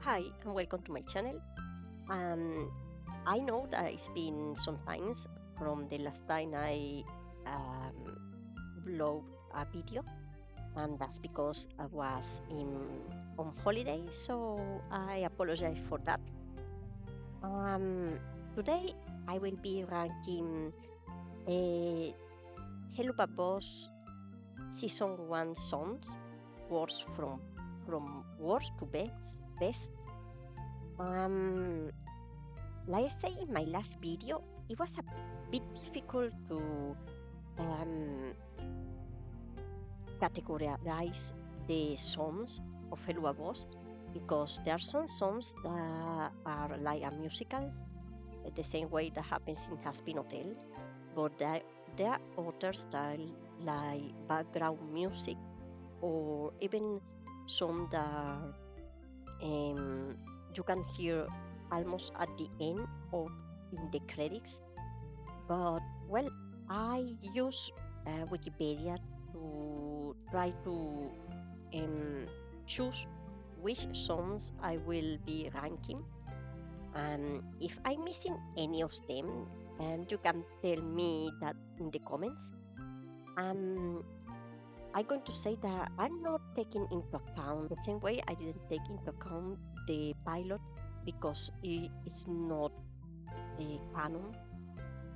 Hi and welcome to my channel. Um, I know that it's been some times from the last time I um, upload a video, and that's because I was on holiday, so I apologize for that. Today I will be ranking a Helluva Boss Season 1 songs, worst from worst to best. Um, Like I say in my last video, it was a bit difficult to um, categorize the songs of Helluva Boss because there are some songs that are like a musical, the same way that happens in Has Been Hotel, but there are other style like background music or even some that um, you can hear almost at the end or in the credits. But well, I use Wikipedia to try to um, choose which songs I will be ranking. And if I'm missing any of them, you can tell me that in the comments. Um, I'm going to say that I'm not taking into account the same way I didn't take into account the pilot because it is not a canon.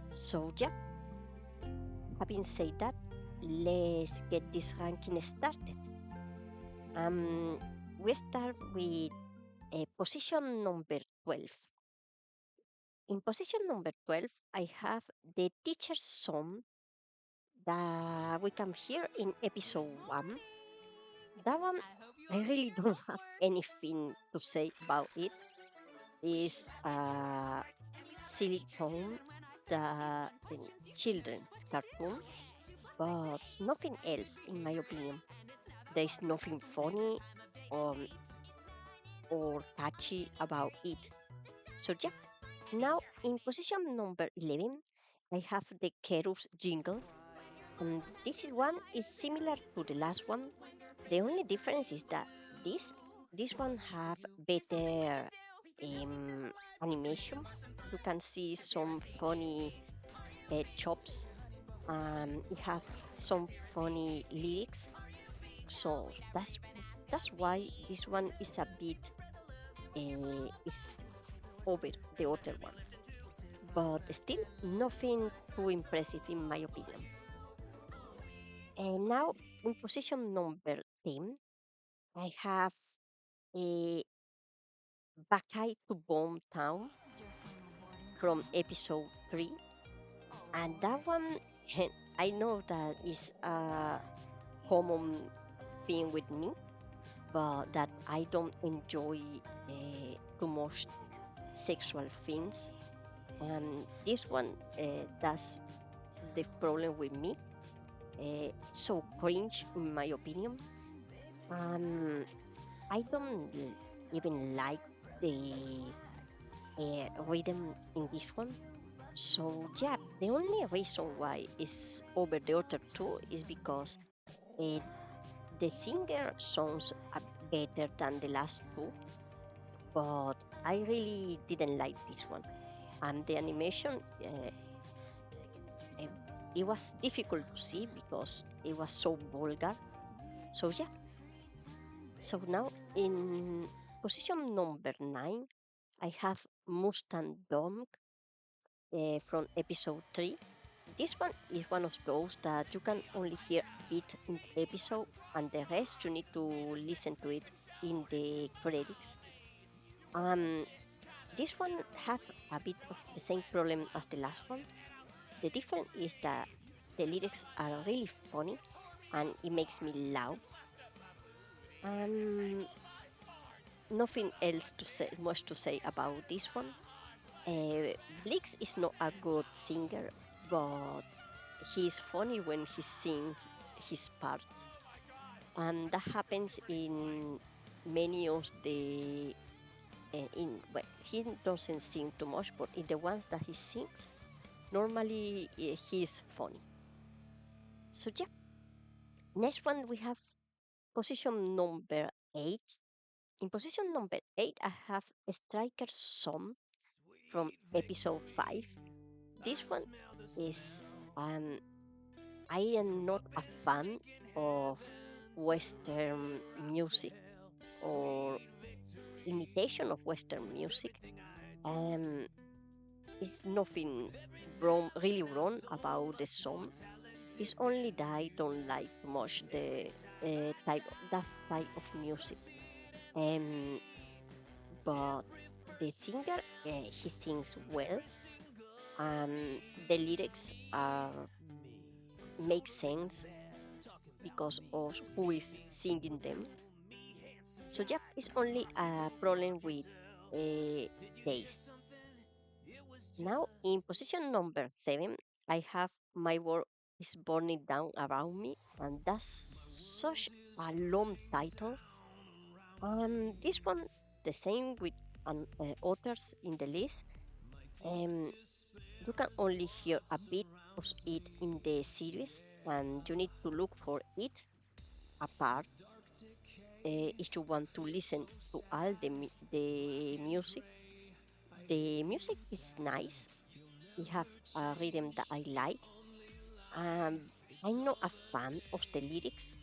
So yeah, having said that, let's get this ranking started. Um, we start with position number 12. In position number 12, I have the teacher's song that we can hear in episode 1. That one, I really don't have anything to say about it. It's a silly tone, the children's cartoon, but nothing else, in my opinion. There is nothing funny um, or catchy about it. So yeah, now in position number 11, I have the Kerus jingle, and this one is similar to the last one. The only difference is that this this one have better um, animation. You can see some funny chops. It have some funny lyrics, so that's why this one is a bit is over the other one, but still nothing too impressive in my opinion. And now in position number 10, I have a Bakai to Bomb Town from episode 3, and that one I know that is a common thing with me, but that I don't enjoy too much sexual things. This one, that's the problem with me. So cringe, in my opinion. Um, I don't even like the rhythm in this one. So yeah, the only reason why it's over the other two is because uh, the singer sounds better than the last two, but I really didn't like this one. And the animation, uh, it was difficult to see because it was so vulgar. So yeah, so now in position number 9, I have Mustang Dog from episode 3. This one is one of those that you can only hear a bit in the episode, and the rest you need to listen to it in the credits. Um, this one have a bit of the same problem as the last one. The difference is that the lyrics are really funny, and it makes me laugh. Um, Nothing else to say, much to say about this one. Blix is not a good singer, but he's funny when he sings his parts, and that happens in many of the in well, he doesn't sing too much, but in the ones that he sings, normally he's funny. So yeah, next one we have position number 8. In position number 8, I have a striker song from episode 5. This one is, um, I am not a fan of Western music or imitation of Western music. Um, it's nothing wrong, really wrong about the song. It's only that I don't like too much the that type of music. Um, but the singer, he sings well, and the lyrics are make sense because of who is singing them. So yeah, it's only a problem with taste. Now in position number 7, I have My World is Burning Down Around Me, and that's such a long title. This one, the same with authors in the list. Um, you can only hear a bit of it in the series, and you need to look for it apart if you want to listen to all the music. The music is nice. It have a rhythm that I like. Um, I'm not a fan of the lyrics,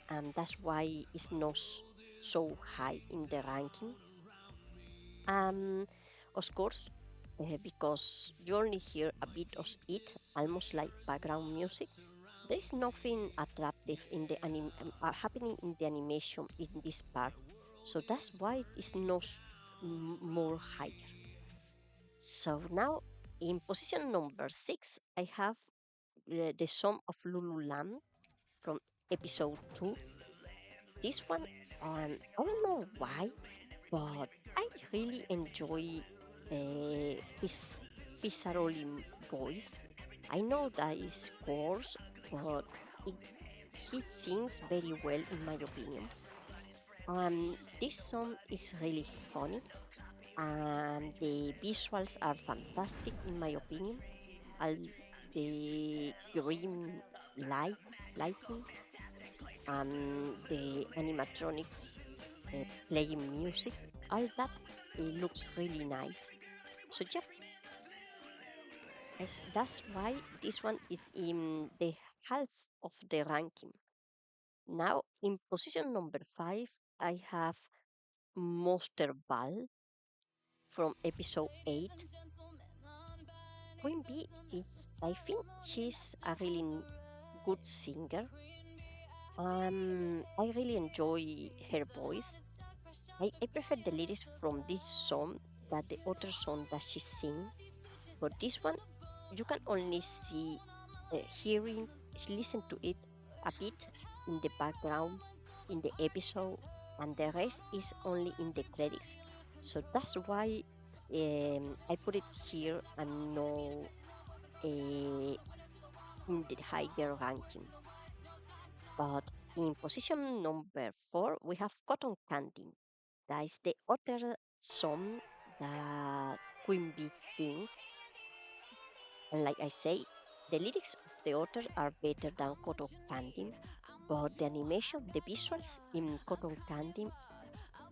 and that's why it's not so high in the ranking. Um, of course, because you only hear a bit of it, almost like background music. There is nothing attractive in the happening in the animation in this part, so that's why it's not more higher. So now in position number 6, I have the song of Lululand from episode 2. This one, I don't know why, but I really enjoy Fisaroli voice. I know that is coarse, but it, he sings very well in my opinion. This song is really funny, and the visuals are fantastic in my opinion. All the green lighting and the animatronics playing music, all that it looks really nice. So yep, that's why this one is in the half of the ranking. Now in position number 5, I have Monster Ball from episode 8. Queen Bee is, I think she's a really good singer. I really enjoy her voice. I prefer the lyrics from this song that the other song that she sing. But this one, you can only see, hearing, listen to it a bit in the background in the episode, and the rest is only in the credits. So that's why I put it here and no in the higher ranking. But in position number 4, we have Cotton Candy. That is the other song that Queen Bee sings. And like I say, the lyrics of the author are better than Cotton Candy, but the animation, the visuals in Cotton Candy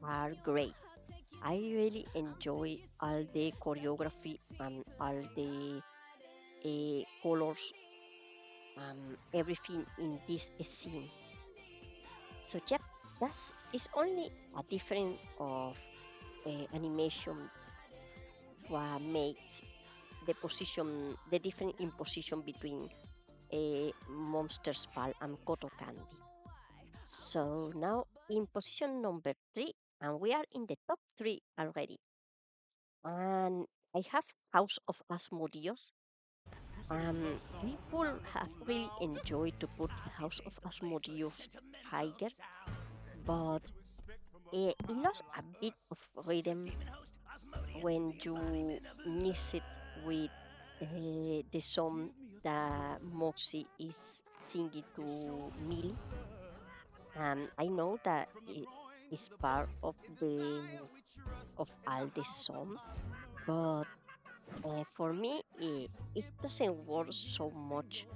are great. I really enjoy all the choreography and all the colors, everything in this scene. So yep, that's is only a difference of animation what makes the difference in position between a Monsters Ball and Cotton Candy. So now in position number 3, and we are in the top 3 already. And I have House of Asmodeus. People have really enjoyed to put House of Asmodeus higher, but it lost a bit of rhythm when you mix it with the song that Moxie is singing to Millie. I know that it is part of all the song, but for me, it doesn't work so much.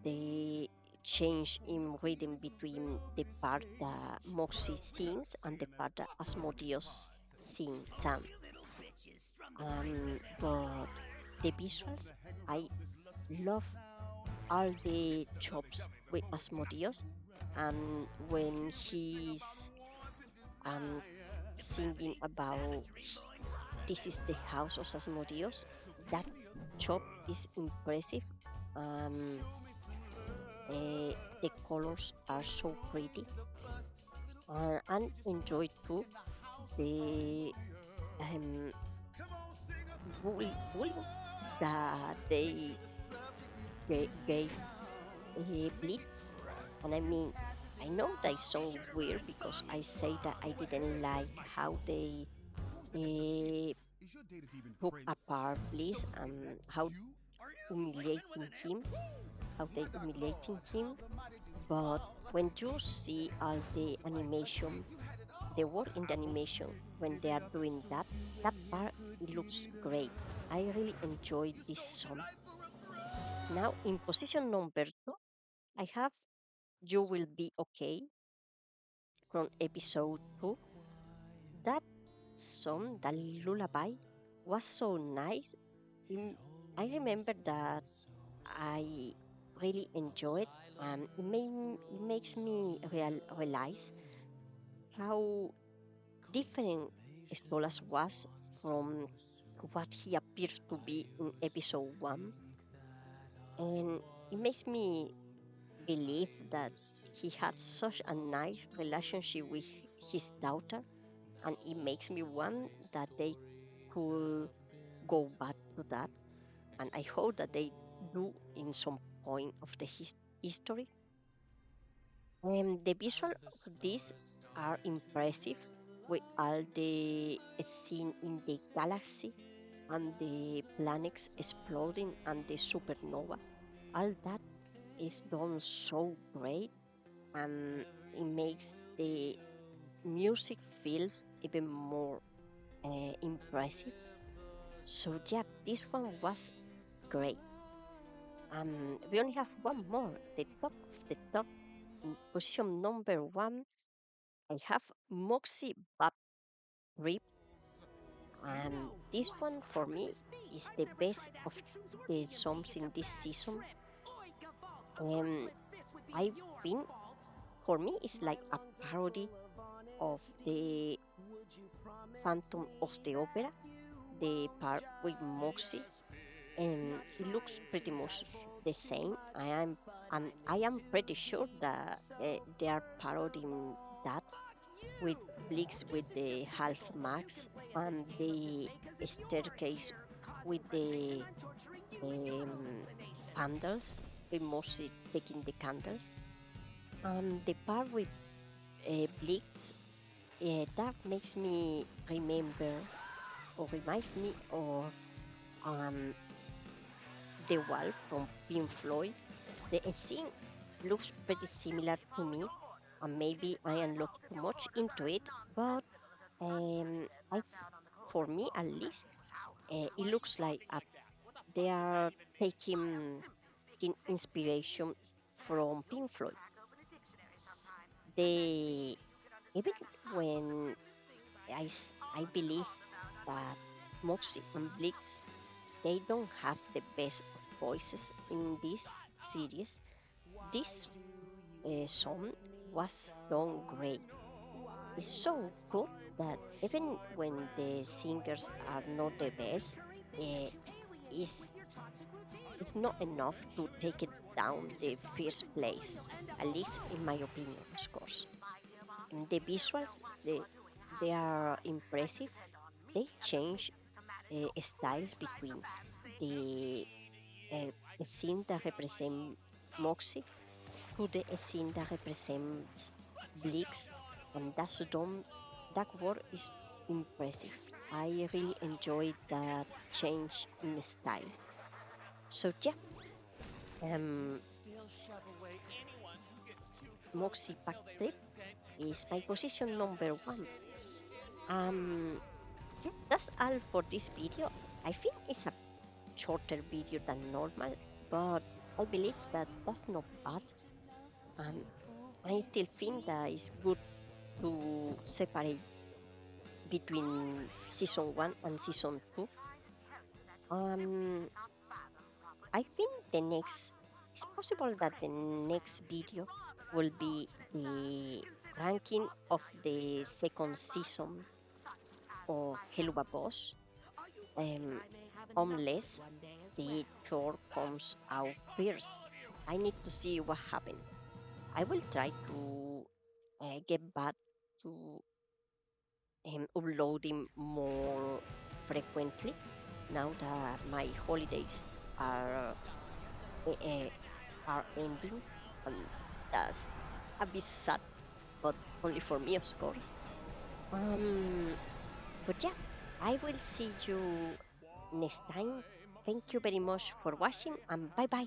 The change in rhythm between the part that Moxie sings and the part that Asmodeus sings. But the visuals, I love all the chops with Asmodeus, and when he's um, singing about this is the house of Asmodeus, that chop is impressive. Um, the colors are so pretty, and enjoy too the um, bullying that they gave Blitz. And I mean, I know that sounds weird because I say that I didn't like how they uh, took apart Blitz and how humiliating him, how they humiliating him. But when you see all the animation, the work in the animation when they are doing that, that part it looks great. I really enjoyed this song. Now in position number two, I have "You Will Be Okay" from episode two. That song, that lullaby, was so nice. Mm, I remember that I really enjoyed. It makes me realize how different Stolas was from what he appears to be in episode one, and it makes me believe that he had such a nice relationship with his daughter, and it makes me want that they could go back to that, and I hope that they do in some point of the history. The visual of this are impressive with all the scene in the galaxy and the planets exploding and the supernova. All that is done so great, and it makes the music feels even more impressive. So yeah, this one was great. We only have one more. The top of the top, position number one. I have Moxie Bop Rip, and this one for me is the best of the songs in this season. Um, I think for me it's like a parody of the Phantom of the Opera, the part with Moxie, and it looks pretty much the same. I am pretty sure that they are parodying that with Blix with the half max and the staircase with the um, candles, with Moxie taking the candles. The part with Blix, that makes me remember or remind me of um, the wall from Pink Floyd. The scene looks pretty similar to me, and maybe I am looking too much into it, but for me at least, it looks like they are taking inspiration from Pink Floyd. S- They even when I believe that Moxie and Blix they don't have the best of voices in this series. This song was done great. It's so good that even when the singers are not the best, uh, is is not enough to take it down the first place. At least in my opinion, of course. And the visuals, they are impressive. They change styles between the uh, scene that represents Moxie to the scene that represents Blix, and that work is impressive. I really enjoyed that change in styles. So yeah, um, Moxie Pack Trip is my position number one. Um, yeah, that's all for this video. I think it's a shorter video than normal, but I believe that that's not bad. Um, I still think that it's good to separate between season one and season two. Um, I think the next, it's possible that the next video will be the ranking of the second season of Helluva Boss, um, unless the third comes out first. I need to see what happened. I will try to get back to uploading more frequently now that my holidays are uh, uh, are ending, and that's a bit sad, but only for me, of course. Um, but yeah, I will see you next time. Thank you very much for watching, and bye bye.